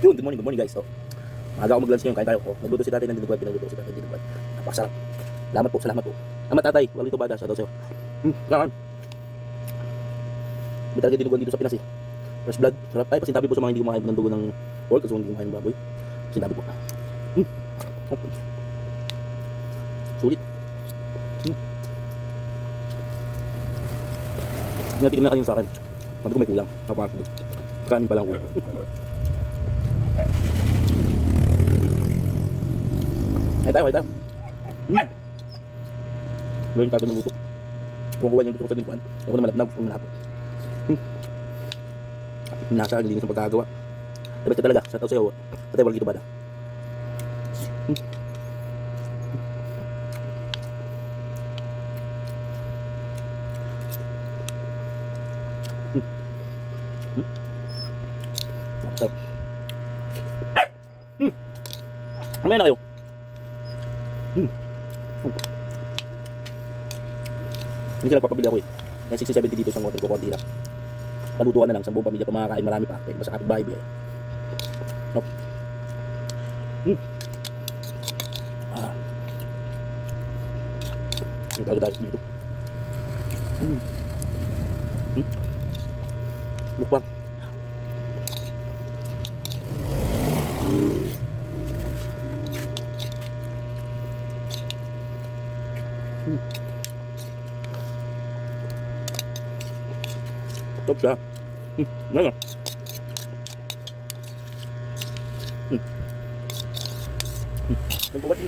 Yun, good morning guys. So, maaga ako mag-lunch ngayon, kain tayo. Oh, nagluto si tatay ng dinuguan, pinagluto si tatay ng dinuguan. Napakasarap. Salamat po. Ama tatay, wala dito bada, shoutout sa'yo. Kailangan. May talaga dinuguan dito sa Pinas eh. Fresh blood, sarap tayo. Pasintabi po sa mga hindi kumakain ng dugo ng pork, kasi hindi kumakain ng baboy. Pasintabi po. Sulit. Natikim na kayo sa akin. Sabi ko may kulang. Kapakagod. Kanin pa lang ko. Ay tayo. Gawin tayo ng luto. Kung kuha yung luto ko sa dinuguan, ako na malapnab, kung malapot. Nasa akin, linis ang pagkagawa. Dapat ka talaga, sa tao sa'yo. Patay, wala dito bada. Sarap. Mamaya na kayo. Hindi sila papabili ako eh. Yung 60-70 dito isang hotel ko, konti lang. Palutuan na lang, sa buong pamilya pa makakain, marami pa. Kaya basta kapit-bahay biya. Nope. Yung talaga dahil dito. Mukbang. Top siya. Ano? Nagbubat